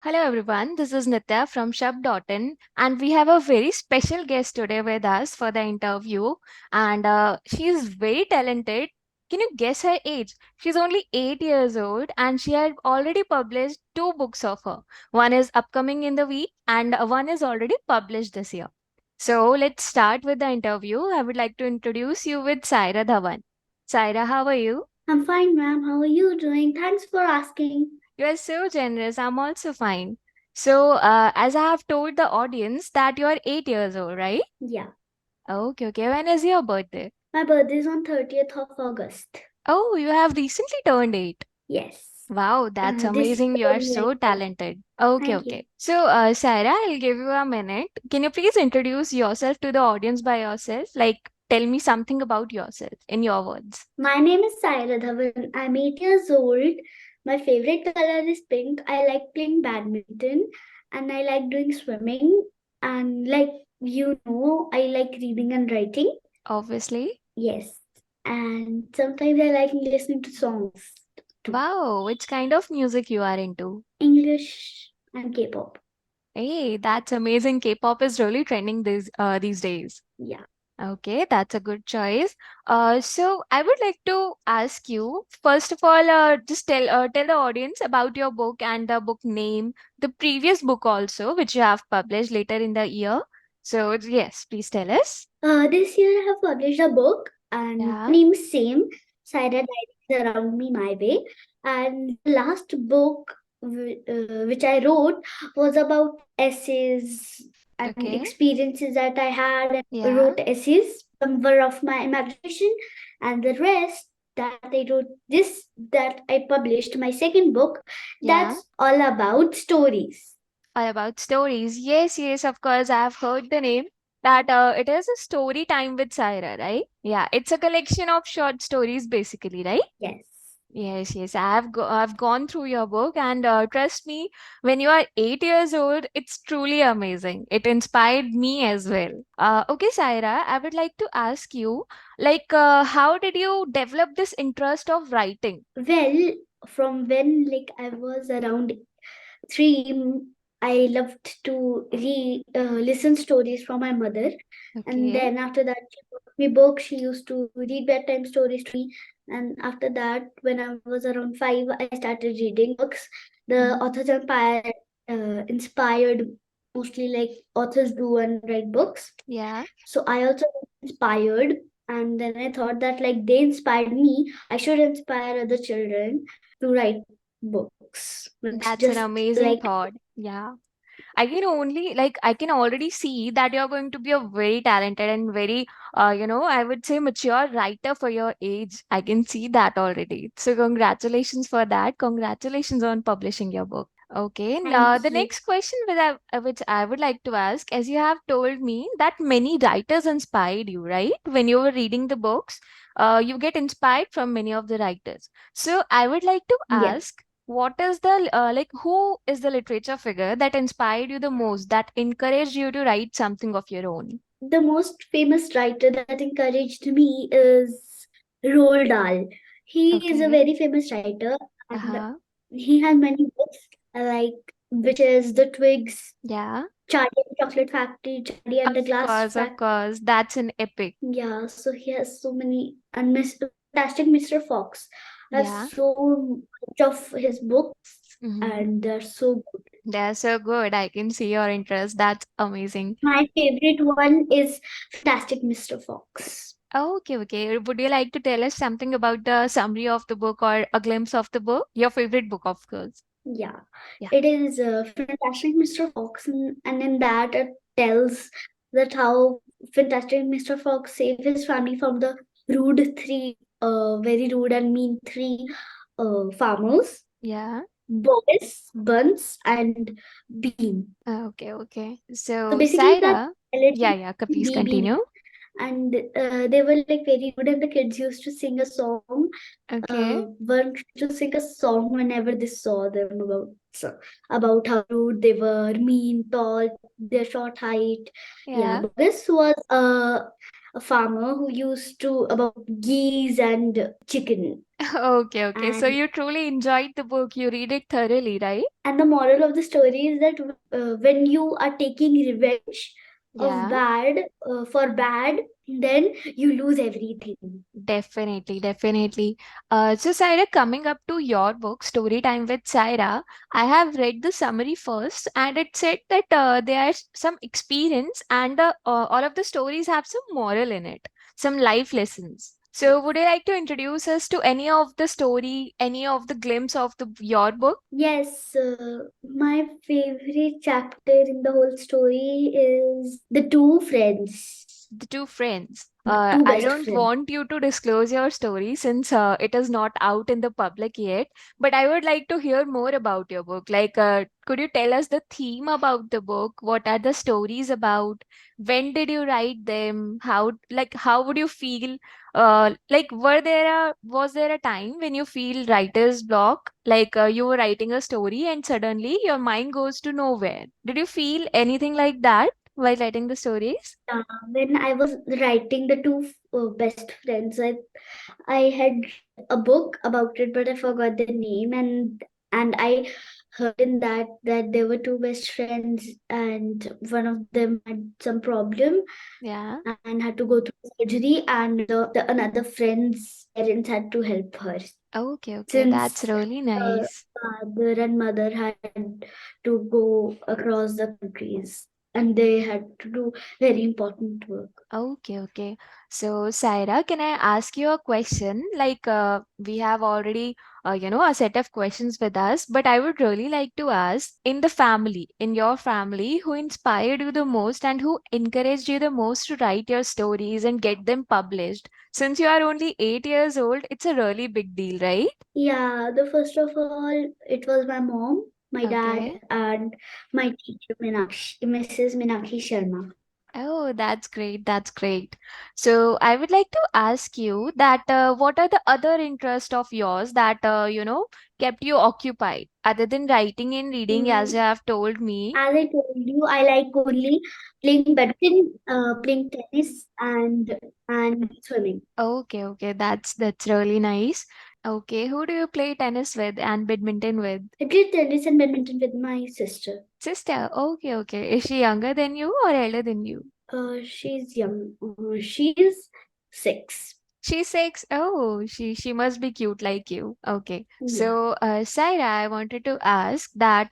Hello everyone, this is Nitya from Shub.in and we have a very special guest today with us for the interview and she is very talented. Can you guess her age? She's only 8 years old and she had already published two books of her. One is upcoming in the week and one is already published this year. So let's start with the interview. I would like to introduce you with Saira Dhawan. Saira, how are you? I'm fine, ma'am. How are you doing? Thanks for asking. You are so generous. I'm also fine. So, as I have told the audience that you are 8 years old, right? Yeah. Okay, okay. When is your birthday? My birthday is on 30th of August. Oh, you have recently turned 8. Yes. Wow, that's This amazing. You year are only I so turned. talented. Okay, Thank you. okay. So, Sarah, I'll give you a minute. Can you please introduce yourself to the audience by yourself? Like, tell me something about yourself in your words. My name is Saira Dhawan. I'm 8 years old. My favorite color is pink. I like playing badminton and I like doing swimming. And I like reading and writing. Obviously. Yes. And sometimes I like listening to songs too. Wow, which kind of music you are into? English and K-pop. Hey, that's amazing. K-pop is really trending these days. Yeah. Okay, that's a good choice. So I would like to ask you, first of all, just tell the audience about your book and the book name, the previous book also, which you have published later in the year. So yes, please tell us. This year I have published a book and Yeah. name is same, Saira Diaries Around Me My Way. And the last book which I wrote was about essays and Okay. experiences that I had and Yeah. wrote essays. Some were of my imagination and the rest that I wrote that I published my second book, Yeah. that's all about stories. All about stories. Yes, yes, of course. I have heard the name that it is a story time with Saira, right? Yeah, it's a collection of short stories basically, right? Yes. Yes, yes. I've gone through your book and trust me, when you are 8 years old, it's truly amazing. It inspired me as well. Okay, Saira, I would like to ask you, like, how did you develop this interest of writing? Well, from when I was around three, I loved to listen stories from my mother, and Okay. then after that, she bought me books. She used to read bedtime stories to me, and after that, when I was around 5, I started reading books. The Hmm. authors inspired mostly like authors do and write books. Yeah, So I also got inspired, and then I thought that like they inspired me, I should inspire other children to write books. It's that's an just amazing like thought. Yeah. I can already see that you're going to be a very talented and very, I would say mature writer for your age. I can see that already. So congratulations for that. Congratulations on publishing your book. Okay, and, thank the you. next question which I would like to ask, as you have told me that many writers inspired you, right? When you were reading the books, you get inspired from many of the writers. So I would like to Yes. ask, what is the who is the literature figure that inspired you the most, that encouraged you to write something of your own? The most famous writer that encouraged me is Roald Dahl. He is a Okay. very famous writer and Uh-huh. he has many books like Witches, The Twigs, Yeah. Charlie and the Chocolate Factory, Charlie and the Glass Of Factory. course. That's an epic. Yeah, so he has so many and Fantastic Mr. Fox. I have Yeah. so much of his books Mm-hmm. and they're so good. They're so good. I can see your interest. That's amazing. My favorite one is Fantastic Mr. Fox. Okay, okay. Would you like to tell us something about the summary of the book or a glimpse of the book? Your favorite book, of course. Yeah, Yeah. it is Fantastic Mr. Fox, and in that it tells that how Fantastic Mr. Fox saved his family from the very rude and mean three farmers, Yeah. Boris, Buns, and Bean. Okay, okay. So So, basically, that Saira, relative yeah, yeah, please BB, continue. and they were like very rude, and the kids used to sing a song. Okay. Were to sing a song whenever they saw them about how rude they were, mean, tall, their short height. Yeah, Yeah. Boris was a farmer who used to about geese and chicken. Okay, okay. So And you truly enjoyed the book. You read it thoroughly, right? the moral of the story is that when you are taking revenge of Yeah. bad for bad, then you lose everything. Definitely, definitely. So, Saira, coming up to your book, Story Time with Saira, I have read the summary first, and it said that there is some experience, and all of the stories have some moral in it, some life lessons. So, would you like to introduce us to any of the story, any of the glimpse of your book? Yes, my favorite chapter in the whole story is the two friends, The two friends. two I best don't friends. want you to disclose your story since it is not out in the public yet, but I would like to hear more about your book. Like, could you tell us the theme about the book? What are the stories about? When did you write them? How would you feel? Like, was there a time when you feel writer's block? Like, you were writing a story and suddenly your mind goes to nowhere. Did you feel anything like that while writing the stories? When I was writing the two best friends, I had read a book about it, but I forgot the name, and I heard in that there were two best friends, and one of them had some problem Yeah. and had to go through surgery, and the another friend's parents had to help her Okay, okay. That's since really the nice. father and mother had to go across the countries, and they had to do very important work. Okay, okay. So, Saira, can I ask you a question? Like, we have already, a set of questions with us, but I would really like to ask in the family, in your family, who inspired you the most and who encouraged you the most to write your stories and get them published? Since you are only 8 years old, it's a really big deal, right? Yeah, the first of all, it was my mom, my dad, Okay. and my teacher, Mrs. Minakshi Sharma. Oh, that's great. That's great. So I would like to ask you that what are the other interests of yours that kept you occupied other than writing and reading, as Mm, you have told me? as I told you, I like only playing badminton, playing tennis, and swimming. Okay, okay. That's really nice. Okay, who do you play tennis with and badminton with? I played tennis and badminton with my sister. Sister. Okay, okay. Is she younger than you or elder than you? She's young. She's 6. She's 6. Oh, she must be cute like you. Okay. Yeah. So, Saira, I wanted to ask that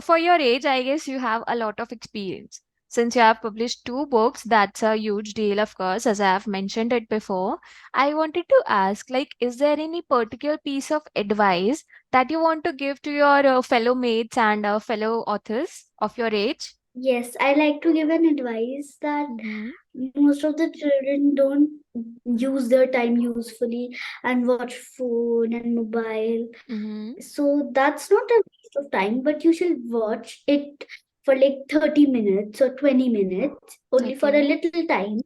for your age, I guess you have a lot of experience. Since you have published two books, that's a huge deal, of course, as I have mentioned it before. I wanted to ask, like, is there any particular piece of advice that you want to give to your fellow mates and fellow authors of your age? Yes, I like to give an advice that Mm-hmm. most of the children don't use their time usefully and watch phone and mobile. Mm-hmm. So that's not a waste of time, but you should watch it for like 30 minutes or 20 minutes, only for a Okay. little time,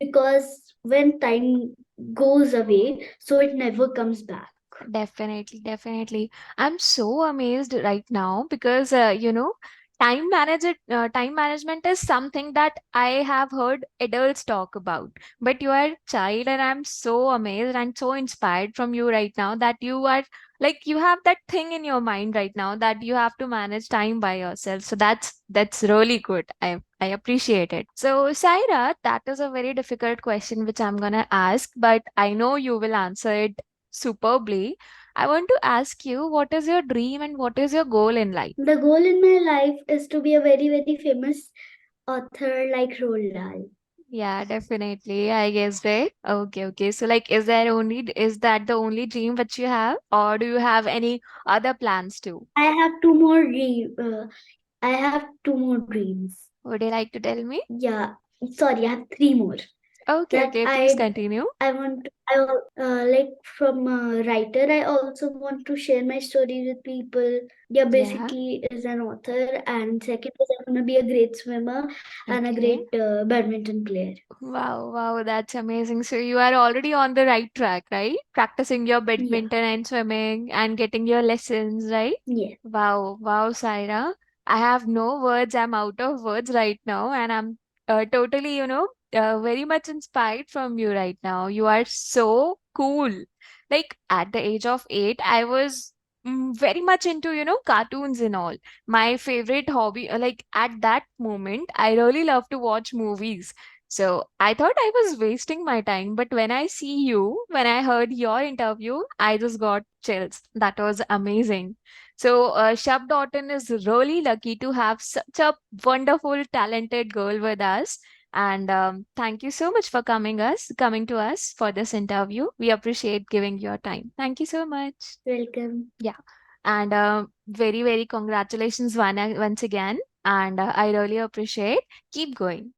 because when time goes away, so it never comes back. Definitely, definitely. I'm so amazed right now because time management is something that I have heard adults talk about. But you are a child, and I'm so amazed and so inspired from you right now that you are like you have that thing in your mind right now that you have to manage time by yourself. So that's really good. I appreciate it. So, Saira, that is a very difficult question which I'm gonna ask, but I know you will answer it superbly. I want to ask you, what is your dream and what is your goal in life? The goal in my life is to be a very, very famous author like Roald Dahl. Yeah, definitely. I guess, right? Okay, okay. So, like, is that the only dream which you have, or do you have any other plans too? I have two more I have two more dreams. Would you like to tell me? Yeah, sorry, I have three more. Okay, That okay. Please continue. I want to, like from a writer. I also want to share my story with people. Yeah, Yeah. basically is an author, and second is I want to be a great swimmer and a Okay. great badminton player. Wow, wow, that's amazing. So you are already on the right track, right? Practicing your Yeah, badminton and swimming and getting your lessons, right? yeah. Wow, wow, Saira. I have no words. I'm out of words right now, and I'm totally, very much inspired from you right now. You are so cool. Like at the age of 8, I was very much into, cartoons and all. My favorite hobby, like at that moment, I really love to watch movies. So I thought I was wasting my time, but when I see you, when I heard your interview, I just got chills. That was amazing. So Shab Doughton is really lucky to have such a wonderful, talented girl with us. And thank you so much for coming to us for this interview. We appreciate giving your time. Thank you so much. Welcome. Yeah. And very, very congratulations once again. And I really appreciate. Keep going.